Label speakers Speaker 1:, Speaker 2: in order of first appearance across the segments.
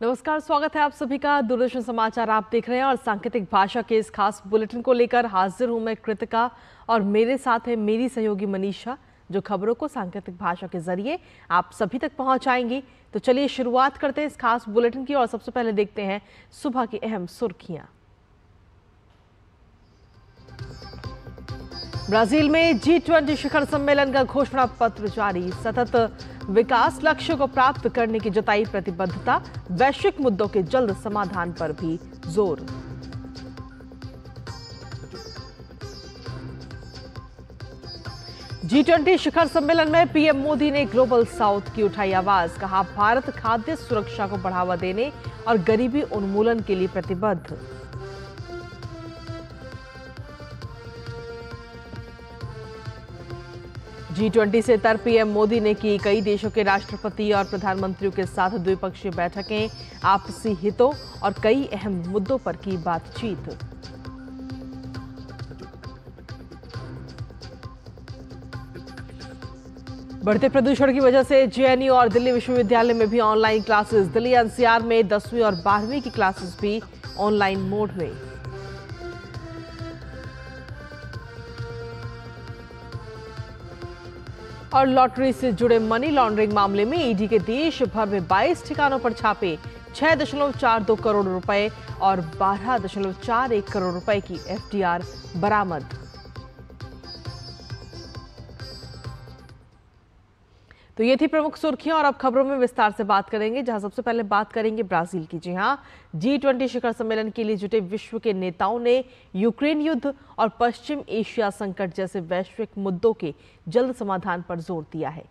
Speaker 1: नमस्कार, स्वागत है आप सभी का। दूरदर्शन समाचार आप देख रहे हैं और सांकेतिक भाषा के इस खास बुलेटिन को लेकर हाजिर हूं मैं कृतिका और मेरे साथ है मेरी सहयोगी मनीषा, जो खबरों को सांकेतिक भाषा के जरिए आप सभी तक पहुंचाएंगी। तो चलिए शुरुआत करते हैं इस खास बुलेटिन की और सबसे पहले देखते हैं सुबह की अहम सुर्खियां। ब्राजील में G20 शिखर सम्मेलन का घोषणा पत्र जारी। सतत विकास लक्ष्यों को प्राप्त करने की जताई प्रतिबद्धता। वैश्विक मुद्दों के जल्द समाधान पर भी जोर। G20 शिखर सम्मेलन में पीएम मोदी ने ग्लोबल साउथ की उठाई आवाज। कहा, भारत खाद्य सुरक्षा को बढ़ावा देने और गरीबी उन्मूलन के लिए प्रतिबद्ध। G20 से तर पीएम मोदी ने की कई देशों के राष्ट्रपति और प्रधानमंत्रियों के साथ द्विपक्षीय बैठकें। आपसी हितों और कई अहम मुद्दों पर की बातचीत। बढ़ते प्रदूषण की वजह से जेएनयू और दिल्ली विश्वविद्यालय में भी ऑनलाइन क्लासेस। दिल्ली एनसीआर में 10वीं और 12वीं की क्लासेस भी ऑनलाइन मोड में। और लॉटरी से जुड़े मनी लॉन्ड्रिंग मामले में ईडी के देश भर में 22 ठिकानों पर छापे। 6.42 करोड़ रुपए और 12.41 करोड़ रुपए की एफडीआर बरामद। तो ये थी प्रमुख सुर्खियां और अब खबरों में विस्तार से बात करेंगे, जहां सबसे पहले बात करेंगे ब्राजील की। जी हां, G20 शिखर सम्मेलन के लिए जुटे विश्व के नेताओं ने यूक्रेन युद्ध और पश्चिम एशिया संकट जैसे वैश्विक मुद्दों के जल्द समाधान पर जोर दिया है।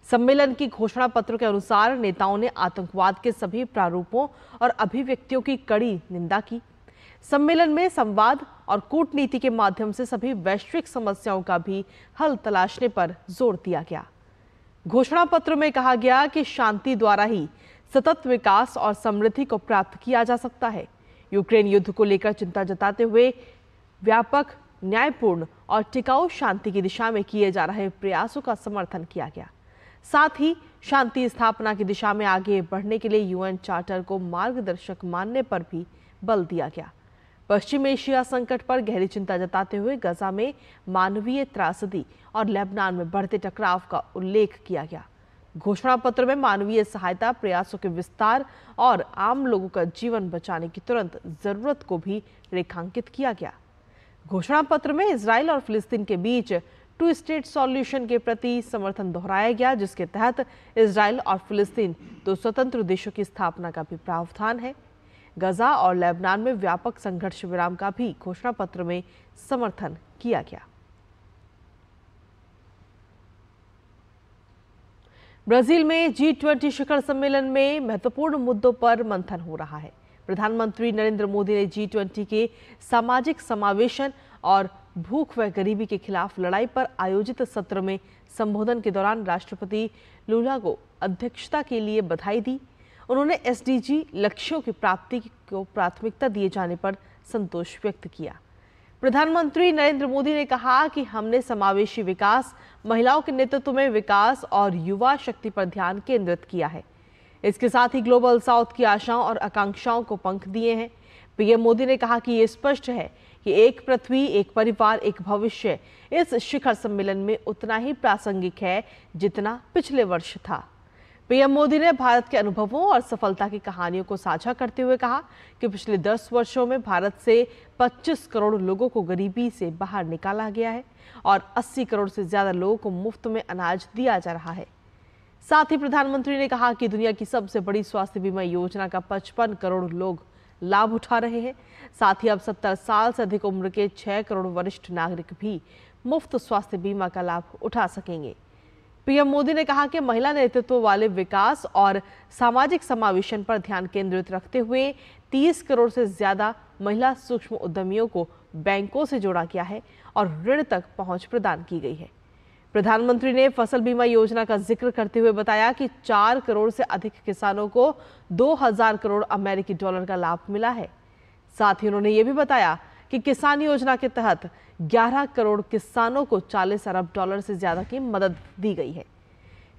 Speaker 1: सम्मेलन की घोषणा पत्र के अनुसार नेताओं ने आतंकवाद के सभी प्रारूपों और अभिव्यक्तियों की कड़ी निंदा की। सम्मेलन में संवाद और कूटनीति के माध्यम से सभी वैश्विक समस्याओं का भी हल तलाशने पर जोर दिया गया। घोषणा पत्र में कहा गया कि शांति द्वारा ही सतत विकास और समृद्धि को प्राप्त किया जा सकता है। यूक्रेन युद्ध को लेकर चिंता जताते हुए व्यापक, न्यायपूर्ण और टिकाऊ शांति की दिशा में किए जा रहे प्रयासों का समर्थन किया गया। साथ ही शांति स्थापना की दिशा में आगे बढ़ने के लिए यूएन चार्टर को मार्गदर्शक मानने पर भी बल दिया गया। पश्चिम एशिया संकट पर गहरी चिंता जताते हुए गजा में मानवीय त्रासदी और लेबनान में बढ़ते टकराव का उल्लेख किया गया। घोषणा पत्र में मानवीय सहायता प्रयासों के विस्तार और आम लोगों का जीवन बचाने की तुरंत जरूरत को भी रेखांकित किया गया। घोषणा पत्र में इजराइल और फिलिस्तीन के बीच 2 स्टेट सॉल्यूशन के प्रति समर्थन दोहराया गया, जिसके तहत इजराइल और फिलिस्तीन 2 स्वतंत्र देशों की स्थापना का भी प्रावधान है। गजा और लेबनान में व्यापक संघर्ष विराम का भी घोषणा पत्र में समर्थन किया गया। ब्राजील में G20 शिखर सम्मेलन में महत्वपूर्ण मुद्दों पर मंथन हो रहा है। प्रधानमंत्री नरेंद्र मोदी ने G20 के सामाजिक समावेशन और भूख व गरीबी के खिलाफ लड़ाई पर आयोजित सत्र में संबोधन के दौरान राष्ट्रपति लुला को अध्यक्षता के लिए बधाई दी। उन्होंने एसडीजी लक्ष्यों की प्राप्ति को प्राथमिकता दिए जाने पर संतोष व्यक्त किया। प्रधानमंत्री नरेंद्र मोदी ने कहा कि हमने समावेशी विकास, महिलाओं के नेतृत्व में विकास और युवा शक्ति पर ध्यान केंद्रित किया है। इसके साथ ही ग्लोबल साउथ की आशाओं और आकांक्षाओं को पंख दिए हैं। पीएम मोदी ने कहा कि ये स्पष्ट है कि एक पृथ्वी, एक परिवार, एक भविष्य इस शिखर सम्मेलन में उतना ही प्रासंगिक है जितना पिछले वर्ष था। पीएम मोदी ने भारत के अनुभवों और सफलता की कहानियों को साझा करते हुए कहा कि पिछले 10 वर्षों में भारत से 25 करोड़ लोगों को गरीबी से बाहर निकाला गया है और 80 करोड़ से ज्यादा लोगों को मुफ्त में अनाज दिया जा रहा है। साथ ही प्रधानमंत्री ने कहा कि दुनिया की सबसे बड़ी स्वास्थ्य बीमा योजना का 55 करोड़ लोग लाभ उठा रहे हैं। साथ ही अब 70 साल से अधिक उम्र के 6 करोड़ वरिष्ठ नागरिक भी मुफ्त स्वास्थ्य बीमा का लाभ उठा सकेंगे। पीएम मोदी ने कहा कि महिला नेतृत्व वाले विकास और सामाजिक समावेशन पर ध्यान केंद्रित रखते हुए 30 करोड़ से ज्यादा महिला सूक्ष्म उद्यमियों को बैंकों से जोड़ा गया है और ऋण तक पहुंच प्रदान की गई है। प्रधानमंत्री ने फसल बीमा योजना का जिक्र करते हुए बताया कि 4 करोड़ से अधिक किसानों को 2000 करोड़ अमेरिकी डॉलर का लाभ मिला है। साथ ही उन्होंने ये भी बताया कि किसान योजना के तहत 11 करोड़ किसानों को 40 अरब डॉलर से ज्यादा की मदद दी गई है।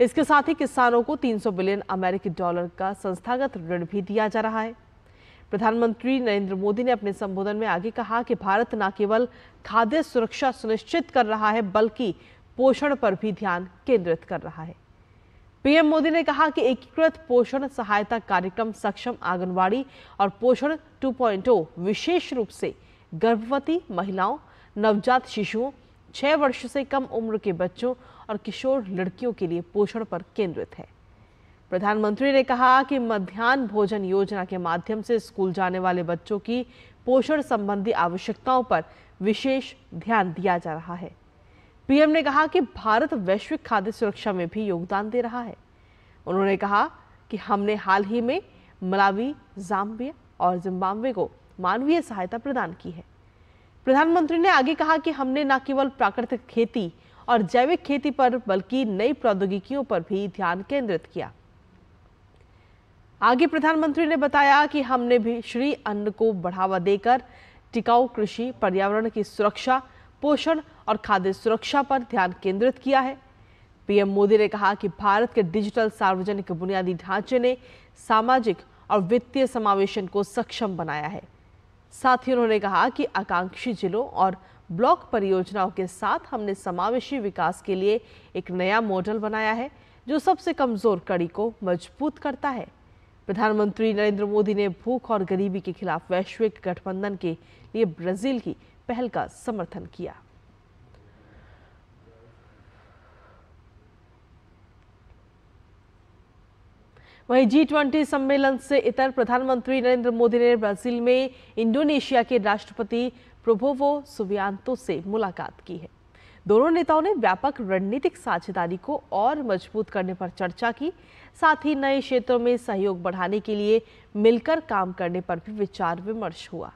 Speaker 1: इसके साथ ही किसानों को 300 बिलियन अमेरिकी डॉलर का संस्थागत ऋण भी दिया जा रहा है। प्रधानमंत्री नरेंद्र मोदी ने अपने संबोधन में आगे कहा कि भारत न केवल खाद्य सुरक्षा सुनिश्चित कर रहा है बल्कि पोषण पर भी ध्यान केंद्रित कर रहा है। पीएम मोदी ने कहा कि एकीकृत पोषण सहायता कार्यक्रम सक्षम आंगनवाड़ी और पोषण 2.0 विशेष रूप से गर्भवती महिलाओं, नवजात शिशुओं, 6 वर्ष से कम उम्र के बच्चों और किशोर लड़कियों के लिए पोषण पर केंद्रित है। प्रधानमंत्री ने कहा कि मध्याह्न भोजन योजना के माध्यम से स्कूल जाने वाले बच्चों की पोषण संबंधी आवश्यकताओं पर विशेष ध्यान दिया जा रहा है। पीएम ने कहा कि भारत वैश्विक खाद्य सुरक्षा में भी योगदान दे रहा है। उन्होंने कहा कि हमने हाल ही में मलावी, जाम्बिया और जिम्बाब्वे को मानवीय सहायता प्रदान की है। प्रधानमंत्री ने आगे कहा कि हमने न केवल प्राकृतिक खेती और जैविक खेती पर बल्कि नई प्रौद्योगिकियों पर भी ध्यान केंद्रित किया। आगे प्रधानमंत्री ने बताया कि हमने भी श्री अन्न को बढ़ावा देकर टिकाऊ कृषि, पर्यावरण की सुरक्षा, पोषण और खाद्य सुरक्षा पर ध्यान केंद्रित किया है। पीएम मोदी ने कहा कि भारत के डिजिटल सार्वजनिक बुनियादी ढांचे ने सामाजिक और वित्तीय समावेशन को सक्षम बनाया है। साथ ही उन्होंने कहा कि आकांक्षी जिलों और ब्लॉक परियोजनाओं के साथ हमने समावेशी विकास के लिए एक नया मॉडल बनाया है जो सबसे कमजोर कड़ी को मजबूत करता है। प्रधानमंत्री नरेंद्र मोदी ने भूख और गरीबी के खिलाफ वैश्विक गठबंधन के लिए ब्राजील की पहल का समर्थन किया। वहीं G20 सम्मेलन से इतर प्रधानमंत्री नरेंद्र मोदी ने ब्राजील में इंडोनेशिया के राष्ट्रपति प्रबोवो सुबियांतो से मुलाकात की है। दोनों नेताओं ने व्यापक रणनीतिक साझेदारी को और मजबूत करने पर चर्चा की। साथ ही नए क्षेत्रों में सहयोग बढ़ाने के लिए मिलकर काम करने पर भी विचार विमर्श हुआ।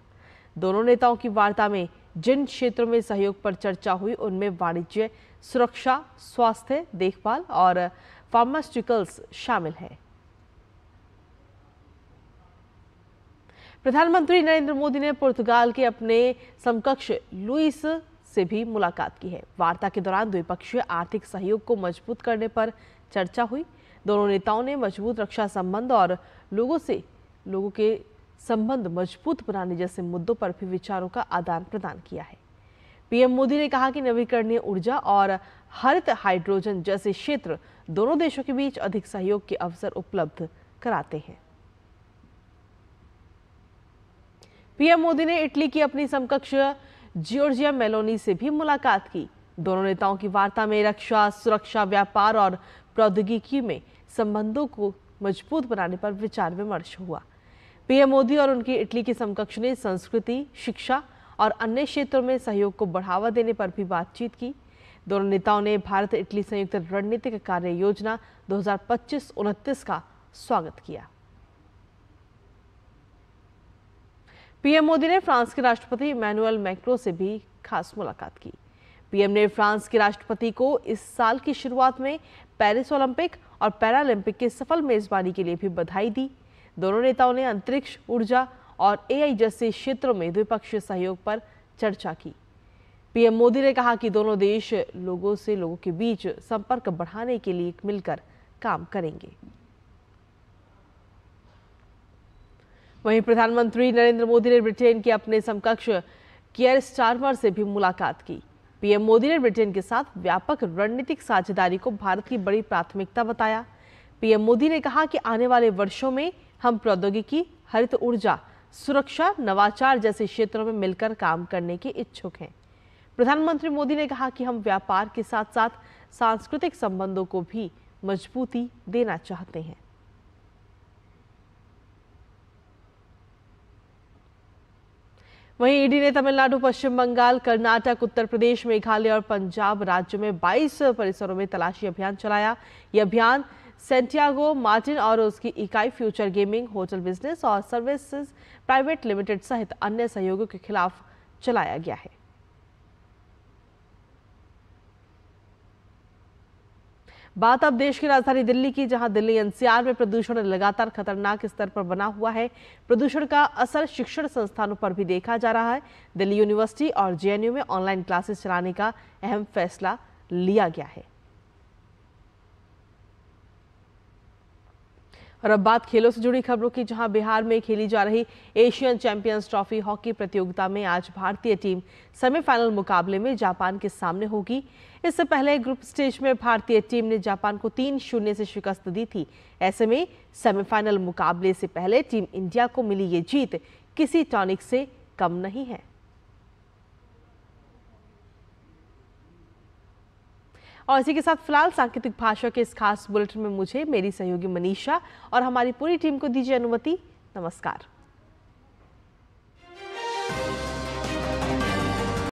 Speaker 1: दोनों नेताओं की वार्ता में जिन क्षेत्रों में सहयोग पर चर्चा हुई उनमें वाणिज्य, सुरक्षा, स्वास्थ्य देखभाल और फार्मास्यूटिकल्स शामिल है। प्रधानमंत्री नरेंद्र मोदी ने पुर्तगाल के अपने समकक्ष लुइस से भी मुलाकात की है। वार्ता के दौरान द्विपक्षीय आर्थिक सहयोग को मजबूत करने पर चर्चा हुई। दोनों नेताओं ने मजबूत रक्षा संबंध और लोगों के संबंध मजबूत बनाने जैसे मुद्दों पर भी विचारों का आदान प्रदान किया है। पीएम मोदी ने कहा कि नवीकरणीय ऊर्जा और हरित हाइड्रोजन जैसे क्षेत्र दोनों देशों के बीच अधिक सहयोग के अवसर उपलब्ध कराते हैं। पीएम मोदी ने इटली की अपनी समकक्ष जॉर्जिया मेलोनी से भी मुलाकात की। दोनों नेताओं की वार्ता में रक्षा, सुरक्षा, व्यापार और प्रौद्योगिकी में संबंधों को मजबूत बनाने पर विचार विमर्श हुआ। पीएम मोदी और उनकी इटली की समकक्ष ने संस्कृति, शिक्षा और अन्य क्षेत्रों में सहयोग को बढ़ावा देने पर भी बातचीत की। दोनों नेताओं ने भारत इटली संयुक्त रणनीतिक कार्य योजना 2025-29 का स्वागत किया। पीएम मोदी ने फ्रांस के राष्ट्रपति इमैनुअल मैक्रों से भी खास मुलाकात की। पीएम ने फ्रांस के राष्ट्रपति को इस साल की शुरुआत में पेरिस ओलंपिक और पैरालंपिक के सफल मेजबानी के लिए भी बधाई दी। दोनों नेताओं ने अंतरिक्ष, ऊर्जा और एआई जैसे क्षेत्रों में द्विपक्षीय सहयोग पर चर्चा की। पीएम मोदी ने कहा कि दोनों देश लोगों के बीच संपर्क बढ़ाने के लिए मिलकर काम करेंगे। वहीं प्रधानमंत्री नरेंद्र मोदी ने ब्रिटेन के अपने समकक्ष कियर स्टारमर से भी मुलाकात की। पीएम मोदी ने ब्रिटेन के साथ व्यापक रणनीतिक साझेदारी को भारत की बड़ी प्राथमिकता बताया। पीएम मोदी ने कहा कि आने वाले वर्षों में हम प्रौद्योगिकी, हरित ऊर्जा, सुरक्षा, नवाचार जैसे क्षेत्रों में मिलकर काम करने के इच्छुक हैं। प्रधानमंत्री मोदी ने कहा कि हम व्यापार के साथ साथ सांस्कृतिक संबंधों को भी मजबूती देना चाहते हैं। वहीं ईडी ने तमिलनाडु, पश्चिम बंगाल, कर्नाटक, उत्तर प्रदेश, मेघालय और पंजाब राज्यों में 22 परिसरों में तलाशी अभियान चलाया। यह अभियान सैंटियागो मार्टिन और उसकी इकाई फ्यूचर गेमिंग, होटल बिजनेस और सर्विसेज प्राइवेट लिमिटेड सहित अन्य सहयोगियों के खिलाफ चलाया गया है। बात अब देश की राजधानी दिल्ली की, जहां दिल्ली एनसीआर में प्रदूषण लगातार खतरनाक स्तर पर बना हुआ है। प्रदूषण का असर शिक्षण संस्थानों पर भी देखा जा रहा है। दिल्ली यूनिवर्सिटी और जेएनयू में ऑनलाइन क्लासेस चलाने का अहम फैसला लिया गया है। और अब बात खेलों से जुड़ी खबरों की, जहां बिहार में खेली जा रही एशियन चैंपियंस ट्रॉफी हॉकी प्रतियोगिता में आज भारतीय टीम सेमीफाइनल मुकाबले में जापान के सामने होगी। इससे पहले ग्रुप स्टेज में भारतीय टीम ने जापान को 3-0 से शिकस्त दी थी। ऐसे में सेमीफाइनल मुकाबले से पहले टीम इंडिया को मिली ये जीत किसी टॉनिक से कम नहीं है। और इसी के साथ फिलहाल सांकेतिक भाषा के इस खास बुलेटिन में मुझे, मेरी सहयोगी मनीषा और हमारी पूरी टीम को दीजिए अनुमति। नमस्कार।